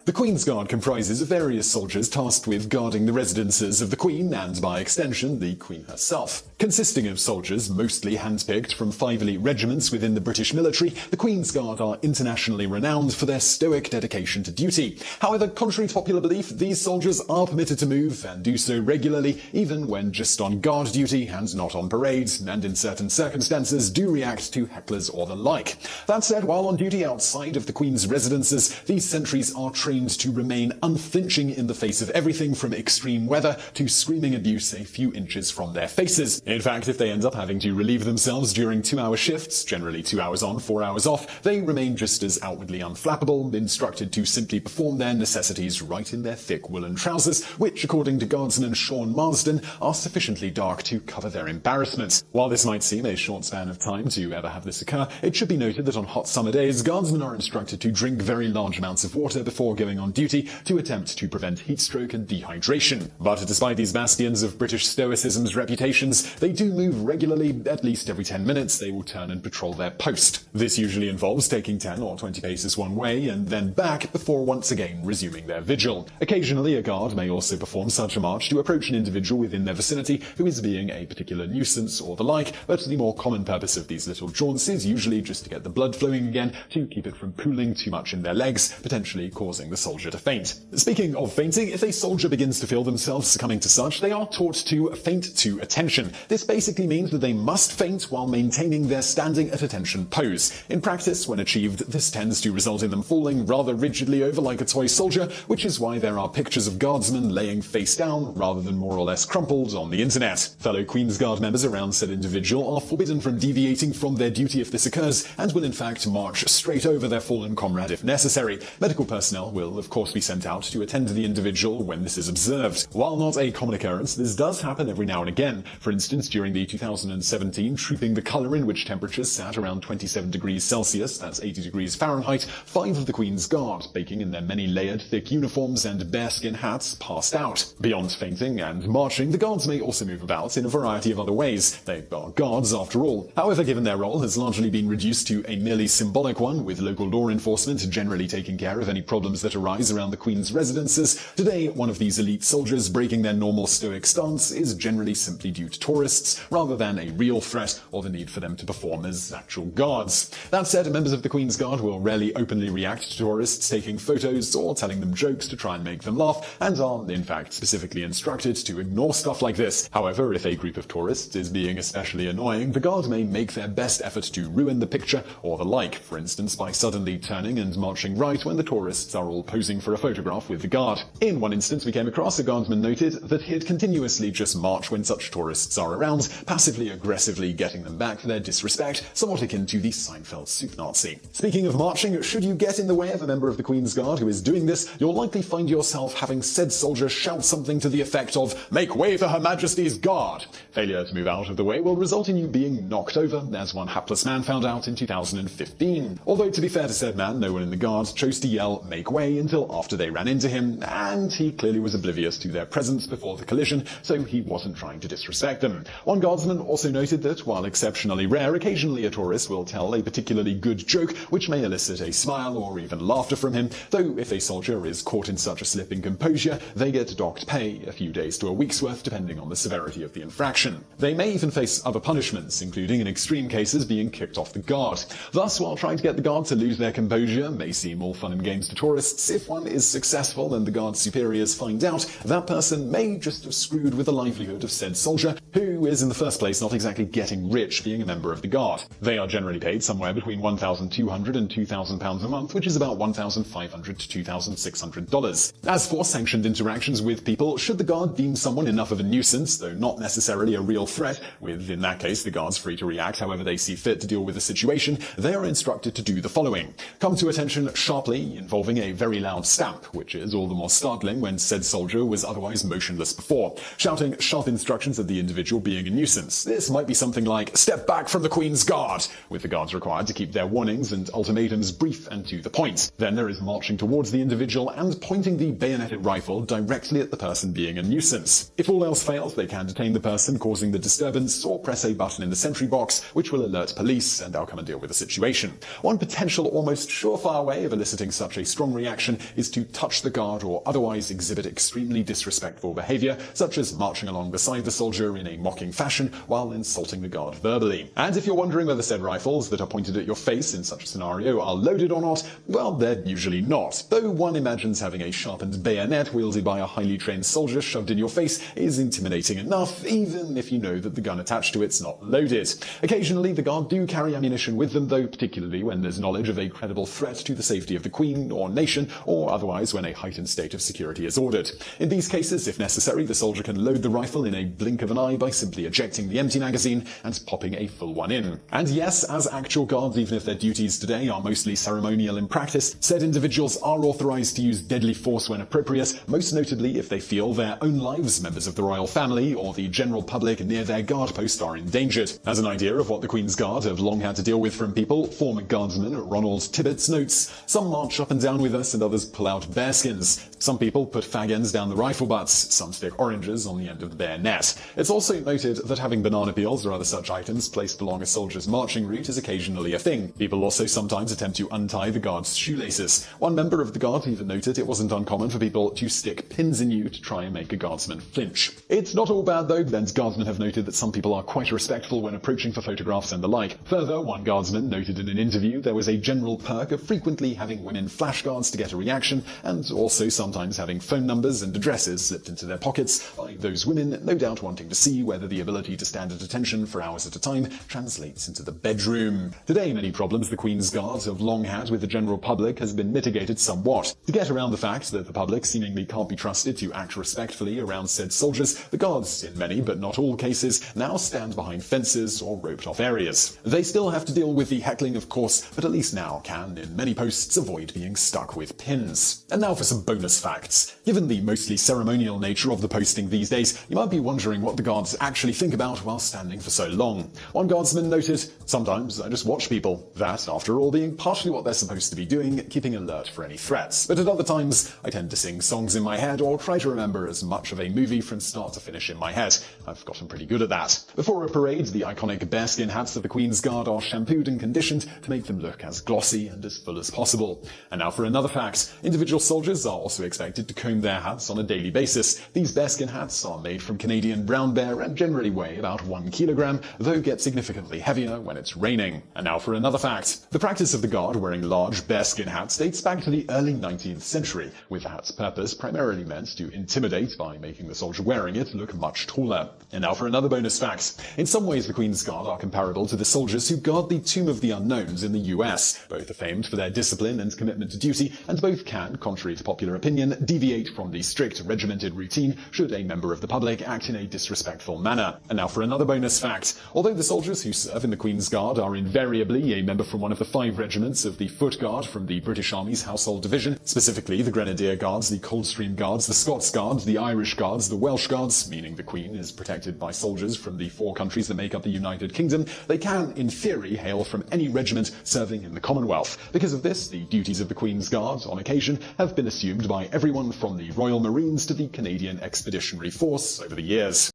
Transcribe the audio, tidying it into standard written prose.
The Queen's Guard comprises of various soldiers tasked with guarding the residences of the Queen and, by extension, the Queen herself. Consisting of soldiers mostly handpicked from 5 elite regiments within the British military, the Queen's Guard are internationally renowned for their stoic dedication to duty. However, contrary to popular belief, these soldiers are permitted to move and do so regularly, even when just on guard duty and not on parade, and in certain circumstances do react to hecklers or the like. That said, while on duty outside of the Queen's residences, these sentries are trained to remain unflinching in the face of everything from extreme weather to screaming abuse a few inches from their faces. In fact, if they end up having to relieve themselves during 2-hour shifts, generally 2 hours on, 4 hours off, they remain just as outwardly unflappable, instructed to simply perform their necessities right in their thick woolen trousers, which, according to Guardsman Sean Marsden, are sufficiently dark to cover their embarrassment. While this might seem a short span of time to ever have this occur, it should be noted that on hot summer days, Guardsmen are instructed to drink very large amounts of water before going on duty to attempt to prevent heat stroke and dehydration. But despite these bastions of British stoicism's reputations, they do move regularly. At least every 10 minutes they will turn and patrol their post. This usually involves taking 10 or 20 paces one way and then back before once again resuming their vigil. Occasionally a guard may also perform such a march to approach an individual within their vicinity who is being a particular nuisance or the like, but the more common purpose of these little jaunts is usually just to get the blood flowing again, to keep it from pooling too much in their legs, potentially causing the soldier to faint. Speaking of fainting, if a soldier begins to feel themselves succumbing to such, they are taught to faint to attention. This basically means that they must faint while maintaining their standing at attention pose. In practice, when achieved, this tends to result in them falling rather rigidly over like a toy soldier, which is why there are pictures of guardsmen laying face down rather than more or less crumpled on the internet. Fellow Queen's Guard members around said individual are forbidden from deviating from their duty if this occurs, and will in fact march straight over their fallen comrade if necessary. Medical personnel will of course be sent out to attend to the individual when this is observed. While not a common occurrence, this does happen every now and again. For instance, during the 2017 Trooping the Colour, in which temperatures sat around 27 degrees Celsius, that's 80 degrees Fahrenheit, 5 of the Queen's Guard, baking in their many layered thick uniforms and bearskin hats, passed out. Beyond fainting and marching, the guards may also move about in a variety of other ways. They are guards after all. However, given their role has largely been reduced to a merely symbolic one, with local law enforcement generally taking care of any problems that arise around the Queen's residences, today one of these elite soldiers breaking their normal stoic stance is generally simply due to tourists, rather than a real threat or the need for them to perform as actual guards. That said, members of the Queen's Guard will rarely openly react to tourists taking photos or telling them jokes to try and make them laugh, and are in fact specifically instructed to ignore stuff like this. However, if a group of tourists is being especially annoying, the Guard may make their best effort to ruin the picture or the like, for instance by suddenly turning and marching right when the tourists are all posing for a photograph with the Guard. In one instance we came across, a guardsman noted that he'd continuously just march when such tourists are around, passively aggressively getting them back for their disrespect, somewhat akin to the Seinfeld soup Nazi. Speaking of marching, should you get in the way of a member of the Queen's Guard who is doing this, you'll likely find yourself having said soldier shout something to the effect of, "Make way for Her Majesty's Guard!" Failure to move out of the way will result in you being knocked over, as one hapless man found out in 2015. Although, to be fair to said man, no one in the Guard chose to yell "make way" until after they ran into him, and he clearly was oblivious to their presence before the collision, so he wasn't trying to disrespect them. One guardsman also noted that, while exceptionally rare, occasionally a tourist will tell a particularly good joke which may elicit a smile or even laughter from him, though if a soldier is caught in such a slip in composure, they get docked pay, a few days to a week's worth depending on the severity of the infraction. They may even face other punishments, including in extreme cases being kicked off the Guard. Thus, while trying to get the Guard to lose their composure may seem all fun and games to tourists, if one is successful and the Guard's superiors find out, that person may just have screwed with the livelihood of said soldier, who is in the first place not exactly getting rich being a member of the Guard. They are generally paid somewhere between £1,200 and £2,000 a month, which is about $1,500 to $2,600. As for sanctioned interactions with people, should the Guard deem someone enough of a nuisance, though not necessarily a real threat, with in that case the Guards free to react however they see fit to deal with the situation, they are instructed to do the following. Come to attention sharply, involving a very loud stamp, which is all the more startling when said soldier was otherwise motionless before. Shouting sharp instructions at the individual being a nuisance. This might be something like, "Step back from the Queen's Guard," with the Guards required to keep their warnings and ultimatums brief and to the point. Then there is marching towards the individual and pointing the bayoneted rifle directly at the person being a nuisance. If all else fails, they can detain the person causing the disturbance or press a button in the sentry box, which will alert police and they'll come and deal with the situation. One potential almost surefire way of eliciting such a strong reaction is to touch the guard or otherwise exhibit extremely disrespectful behavior, such as marching along beside the soldier in a mocking fashion while insulting the guard verbally. And if you're wondering whether said rifles that are pointed at your face in such a scenario are loaded or not, well, they're usually not. Though one imagines having a sharpened bayonet wielded by a highly trained soldier shoved in your face is intimidating enough, even if you know that the gun attached to it's not loaded. Occasionally, the guard do carry ammunition with them, though particularly when there's knowledge of a credible threat to the safety of the Queen or nation, or otherwise when a heightened state of security is ordered. In these cases, if necessary, the soldier can load the rifle in a blink of an eye by simply ejecting the empty magazine and popping a full one in. And yes, as actual guards, even if their duties today are mostly ceremonial in practice, said individuals are authorized to use deadly force when appropriate, most notably if they feel their own lives, members of the royal family, or the general public near their guard post are endangered. As an idea of what the Queen's Guard have long had to deal with from people, former guardsman Ronald Tibbets notes, "Some march up and down with us and others pull out bearskins. Some people put fag ends down the rifle butts, some stick oranges on the end of the bayonet." It's also noted that having banana peels or other such items placed along a soldier's marching route is occasionally a thing. People also sometimes attempt to untie the guard's shoelaces. One member of the guard even noted it wasn't uncommon for people to stick pins in you to try and make a guardsman flinch. It's not all bad though, and guardsmen have noted that some people are quite respectful when approaching for photographs and the like. Further, one guardsman noted in an interview there was a general perk of frequently having women flashcards to get a reaction, and also sometimes having phone numbers and addresses slipped into their pockets by those women, no doubt wanting to see whether the ability to stand at attention for hours at a time translates into the bedroom. Today, many problems the Queen's Guards have long had with the general public has been mitigated somewhat. To get around the fact that the public seemingly can't be trusted to act respectfully around said soldiers, the guards, in many but not all cases, now stand behind fences or roped-off areas. They still have to deal with the heckling, of course, but at least now can, in many posts, avoid being stuck with pins. And now for some bonus facts. Given the mostly ceremonial nature of the posting these days, you might be wondering what the guards actually think about while standing for so long. One guardsman noted, "Sometimes I just watch people. That, after all, being partially what they're supposed to be doing, keeping alert for any threats. But at other times, I tend to sing songs in my head or try to remember as much of a movie from start to finish in my head. I've gotten pretty good at that." Before a parade, the iconic bearskin hats of the Queen's Guard are shampooed and conditioned to make them look as glossy and as full as possible. And now for another fact. Individual soldiers are also expected to comb their hats on a daily basis. These bearskin hats are made from Canadian brown bear and generally weigh about 1 kilogram, though get significantly heavier when it's raining. And now for another fact. The practice of the Guard wearing large bearskin hats dates back to the early 19th century, with the hat's purpose primarily meant to intimidate by making the soldier wearing it look much taller. And now for another bonus fact. In some ways, the Queen's Guard are comparable to the soldiers who guard the Tomb of the Unknowns in the US. Both are famed for their discipline and commitment to duty, and both can, contrary to popular opinion, deviate from the strict regimented routine should a member of the public act in a disrespectful manner. And now for another bonus fact. Although the soldiers who serve in the Queen's Guard are invariably a member from one of the 5 regiments of the Foot Guard from the British Army's Household Division, specifically the Grenadier Guards, the Coldstream Guards, the Scots Guards, the Irish Guards, the Welsh Guards, meaning the Queen is protected by soldiers from the 4 countries that make up the United Kingdom, they can, in theory, hail from any regiment serving in the Commonwealth. Because of this, the duties of the Queen's Guard, on occasion, have been assumed by everyone from the Royal Marines to the Canadian Expeditionary Force over the years.